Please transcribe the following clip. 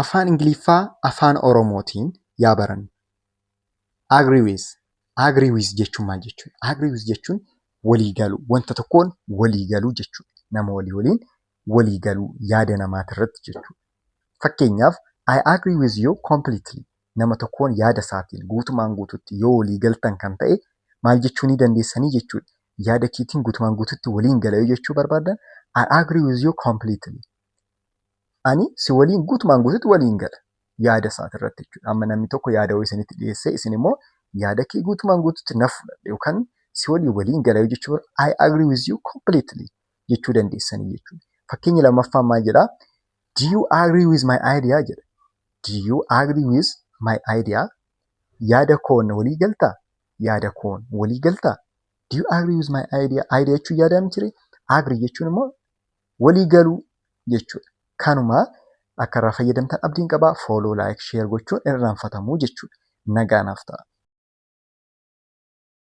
afaan Ingiliffaa afaan Oromootiin yaa barannu. Agree with jechuun maal jechuudha? Agree with jechuun walii galuu, wanta tokkoon walii galuu jechuudha. Nama waliin walii galuu yaada namaatirratti jechuudha. Fakkeenyaaf I agree with you completely. Nama tokkoon yaada isaatiin guutumaan guututti yoo walii galtan kan ta'e maal jechuu ni dandeessanii jechuudha. Yaada keetiin guutumaan guututti waliin gala jechuu barbaaddan I agree with you completely. Ani si waliin guutumaan guututti waliin gala yaada isaatirratti jechuudha. Amma namni tokko yaada wayii isinitti dhiyeessee isin immoo yaada kee guutumaan guututti na fudhadha yookaan si waliin gala jechuudha. I agree with you completely jechuu dandeessanii jechuudha. Fakkeenya lammaffaan maal jedhaa? Do you agree with my idea jedha. Do you agree with my idea? Yaada koon walii galtaa? Yaada koon walii galtaa? Do you agree with my idea? Idea jechuun yaada miti ree? Agree jechuun immoo walii galuu jechuudha. Kanuma akka irraa fayyadamtan abdiin qabaa. Follow, like, share gochuun irraanfatamuu jechuudha. Nagaanaaf ta'a.